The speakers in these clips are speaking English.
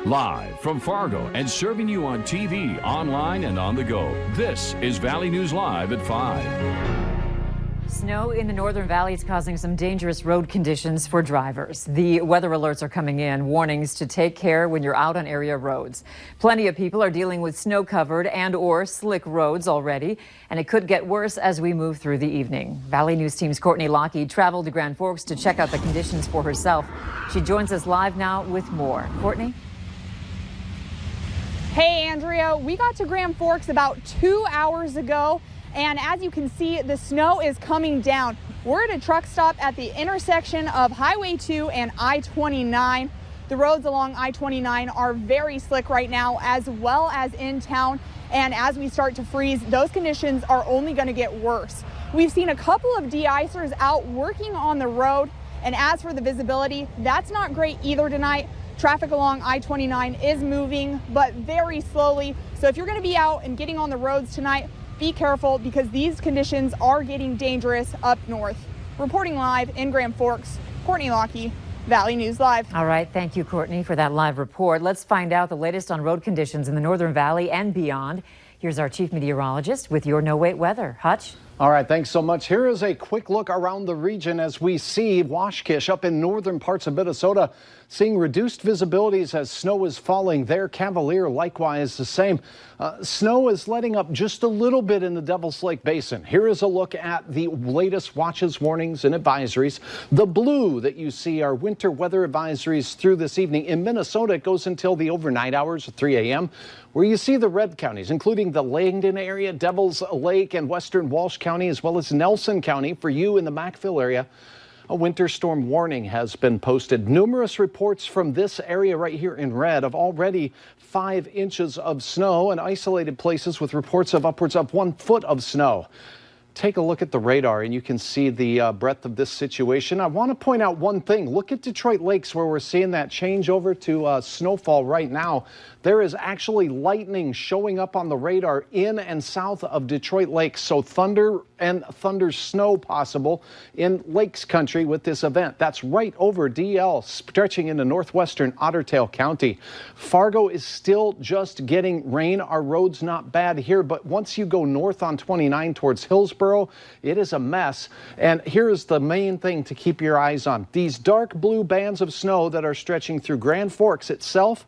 Live from Fargo and serving you on TV, online, and on the go. This is Valley News Live at 5. Snow in the Northern Valley is causing some dangerous road conditions for drivers. The weather alerts are coming in, warnings to take care when you're out on area roads. Plenty of people are dealing with snow-covered and/or slick roads already, and it could get worse as we move through the evening. Valley News Team's Courtney Lockey traveled to Grand Forks to check out the conditions for herself. She joins us live now with more. Courtney? Hey, Andrea, we got to Grand Forks about 2 hours ago. And as you can see, the snow is coming down. We're at a truck stop at the intersection of Highway 2 and I-29. The roads along I-29 are very slick right now, as well as in town. And as we start to freeze, those conditions are only going to get worse. We've seen a couple of de-icers out working on the road. And as for the visibility, that's not great either tonight. Traffic along I-29 is moving, but very slowly. So if you're going to be out and getting on the roads tonight, be careful because these conditions are getting dangerous up north. Reporting live in Grand Forks, Courtney Lockey, Valley News Live. All right. Thank you, Courtney, for that live report. Let's find out the latest on road conditions in the Northern Valley and beyond. Here's our chief meteorologist with your No Wait weather. Hutch? All right, thanks so much. Here is a quick look around the region as we see Washkish up in northern parts of Minnesota seeing reduced visibilities as snow is falling there. Cavalier likewise the same. Snow is letting up just a little bit in the Devil's Lake Basin. Here is a look at the latest watches, warnings, and advisories. The blue that you see are winter weather advisories through this evening. In Minnesota, it goes until the overnight hours at 3 a.m. where you see the red counties, including the Langdon area, Devil's Lake, and western Walsh County, as well as Nelson County. For you in the Mackville area, a winter storm warning has been posted. Numerous reports from this area right here in red of already 5 inches of snow and isolated places with reports of upwards of 1 foot of snow. Take a look at the radar and you can see the breadth of this situation. I want to point out one thing. Look at Detroit Lakes where we're seeing that change over to snowfall right now. There is actually lightning showing up on the radar in and south of Detroit Lakes. So thunder and thunder snow possible in Lakes Country with this event. That's right over DL, stretching into northwestern Otter Tail County. Fargo is still just getting rain. Our road's not bad here, but once you go north on 29 towards Hillsboro, it is a mess. And here is the main thing to keep your eyes on. These dark blue bands of snow that are stretching through Grand Forks itself,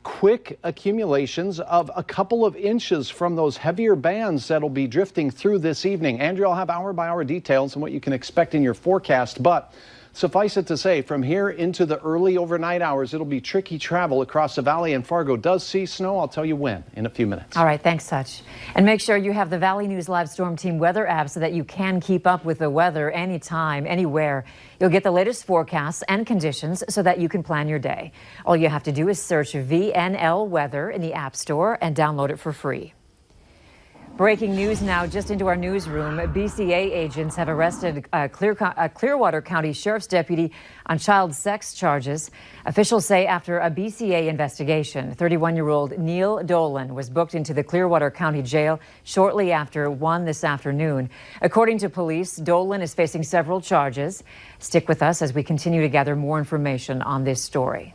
quick accumulations of a couple of inches from those heavier bands that'll be drifting through this evening. Andrew, I'll have hour-by-hour details on what you can expect in your forecast, but suffice it to say, from here into the early overnight hours, it'll be tricky travel across the valley, and Fargo does see snow. I'll tell you when in a few minutes. All right, thanks, Hutch. And make sure you have the Valley News Live Storm Team weather app so that you can keep up with the weather anytime, anywhere. You'll get the latest forecasts and conditions so that you can plan your day. All you have to do is search VNL Weather in the App Store and download it for free. Breaking news now, just into our newsroom. BCA agents have arrested a Clearwater County Sheriff's deputy on child sex charges. Officials say after a BCA investigation, 31-year-old Neil Dolan was booked into the Clearwater County Jail shortly after 1 this afternoon. According to police, Dolan is facing several charges. Stick with us as we continue to gather more information on this story.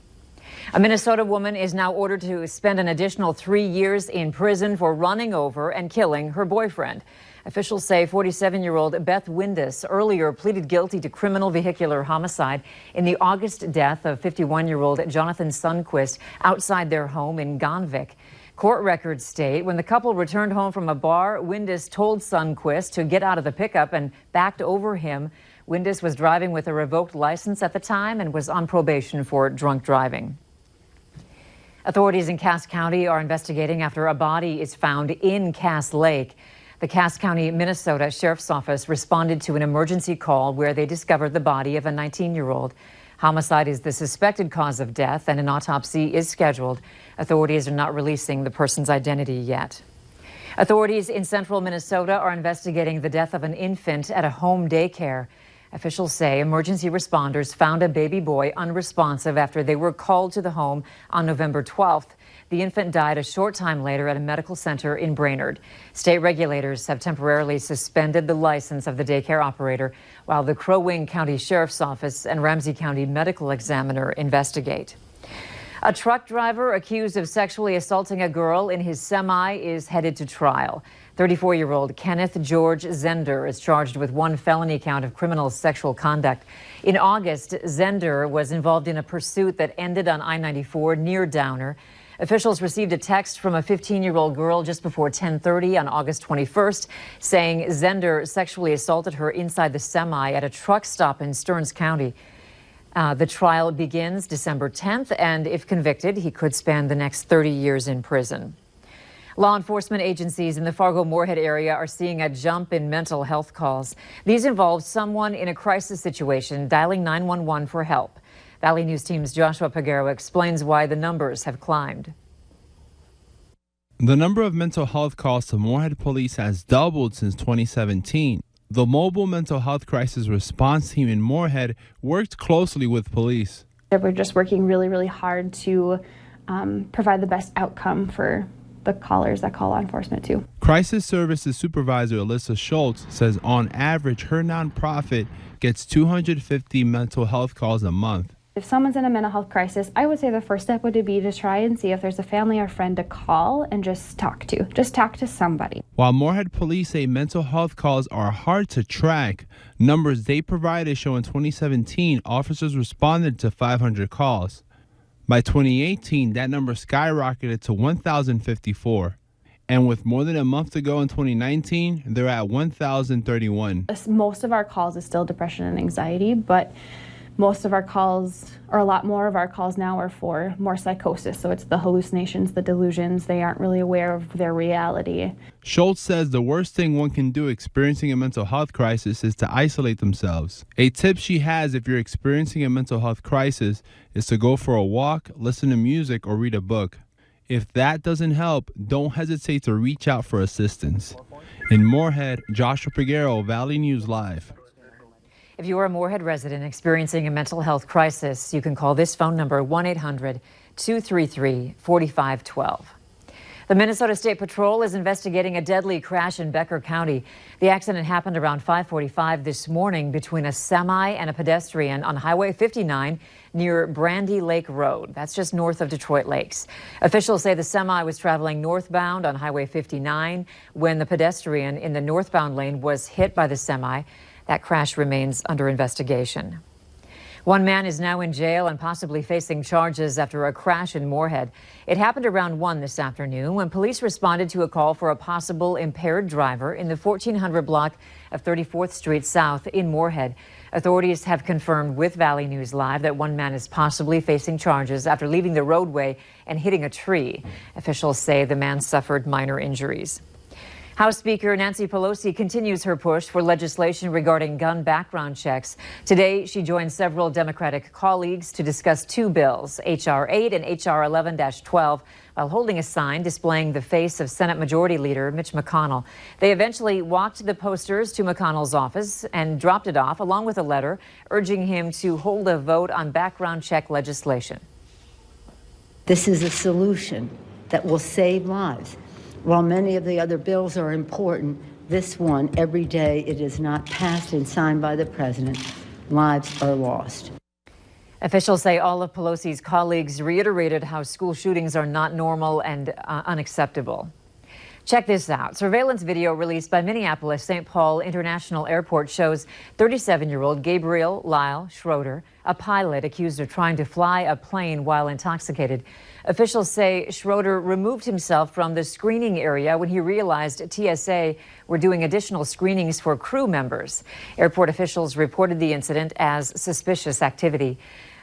A Minnesota woman is now ordered to spend an additional 3 years in prison for running over and killing her boyfriend. Officials say 47-year-old Beth Windus earlier pleaded guilty to criminal vehicular homicide in the August death of 51-year-old Jonathan Sundquist outside their home in Gonvik. Court records state when the couple returned home from a bar, Windus told Sundquist to get out of the pickup and backed over him. Windus was driving with a revoked license at the time and was on probation for drunk driving. Authorities in Cass County are investigating after a body is found in Cass Lake. The Cass County, Minnesota Sheriff's Office responded to an emergency call where they discovered the body of a 19-year-old. Homicide is the suspected cause of death, and an autopsy is scheduled. Authorities are not releasing the person's identity yet. Authorities in central Minnesota are investigating the death of an infant at a home daycare. Officials say emergency responders found a baby boy unresponsive after they were called to the home on November 12th. The infant died a short time later at a medical center in Brainerd. State regulators have temporarily suspended the license of the daycare operator while the Crow Wing County Sheriff's Office and Ramsey County Medical Examiner investigate. A truck driver accused of sexually assaulting a girl in his semi is headed to trial. 34-year-old Kenneth George Zender is charged with one felony count of criminal sexual conduct. In August, Zender was involved in a pursuit that ended on I-94 near Downer. Officials received a text from a 15-year-old girl just before 10:30 on August 21st saying Zender sexually assaulted her inside the semi at a truck stop in Stearns County. The trial begins December 10th, and if convicted, he could spend the next 30 years in prison. Law enforcement agencies in the Fargo-Moorhead area are seeing a jump in mental health calls. These involve someone in a crisis situation dialing 911 for help. Valley News Team's Joshua Peguero explains why the numbers have climbed. The number of mental health calls to Moorhead Police has doubled since 2017. The mobile mental health crisis response team in Moorhead worked closely with police. We're just working really, really hard to provide the best outcome for the callers that call law enforcement too. Crisis Services Supervisor Alyssa Schultz says on average her nonprofit gets 250 mental health calls a month. If someone's in a mental health crisis, I would say the first step would be to try and see if there's a family or friend to call and just talk to. Just talk to somebody. While Moorhead police say mental health calls are hard to track, numbers they provided show in 2017 officers responded to 500 calls. By 2018, that number skyrocketed to 1,054. And with more than a month to go in 2019, they're at 1,031. Most of our calls is still depression and anxiety, but most of our calls, or a lot more of our calls now, are for more psychosis. So it's the hallucinations, the delusions. They aren't really aware of their reality. Schultz says the worst thing one can do experiencing a mental health crisis is to isolate themselves. A tip she has if you're experiencing a mental health crisis is to go for a walk, listen to music, or read a book. If that doesn't help, don't hesitate to reach out for assistance. In Moorhead, Joshua Peguero, Valley News Live. If you are a Moorhead resident experiencing a mental health crisis, you can call this phone number, 1-800-233-4512. The Minnesota State Patrol is investigating a deadly crash in Becker County. The accident happened around 5:45 this morning between a semi and a pedestrian on Highway 59 near Brandy Lake Road. That's just north of Detroit Lakes. Officials say the semi was traveling northbound on Highway 59 when the pedestrian in the northbound lane was hit by the semi. That crash remains under investigation. One man is now in jail and possibly facing charges after a crash in Moorhead. It happened around 1 this afternoon when police responded to a call for a possible impaired driver in the 1400 block of 34th Street South in Moorhead. Authorities have confirmed with Valley News Live that one man is possibly facing charges after leaving the roadway and hitting a tree. Officials say the man suffered minor injuries. House Speaker Nancy Pelosi continues her push for legislation regarding gun background checks. Today, she joined several Democratic colleagues to discuss two bills, H.R. 8 and H.R. 11-12, while holding a sign displaying the face of Senate Majority Leader Mitch McConnell. They eventually walked the posters to McConnell's office and dropped it off, along with a letter urging him to hold a vote on background check legislation. This is a solution that will save lives. While many of the other bills are important, this one, every day it is not passed and signed by the president, lives are lost. Officials say all of Pelosi's colleagues reiterated how school shootings are not normal and unacceptable. Check this out. Surveillance video released by Minneapolis St. Paul International Airport shows 37-year-old Gabriel Lyle Schroeder, a pilot accused of trying to fly a plane while intoxicated. Officials say Schroeder removed himself from the screening area when he realized TSA were doing additional screenings for crew members. Airport officials reported the incident as suspicious activity.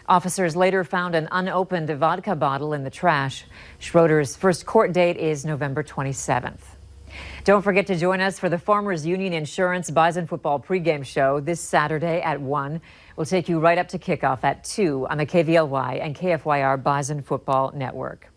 Officers later found an unopened vodka bottle in the trash. Schroeder's first court date is November 27th. Don't forget to join us for the Farmers Union Insurance Bison Football pregame show this Saturday at 1. We'll take you right up to kickoff at 2 on the KVLY and KFYR Bison Football Network.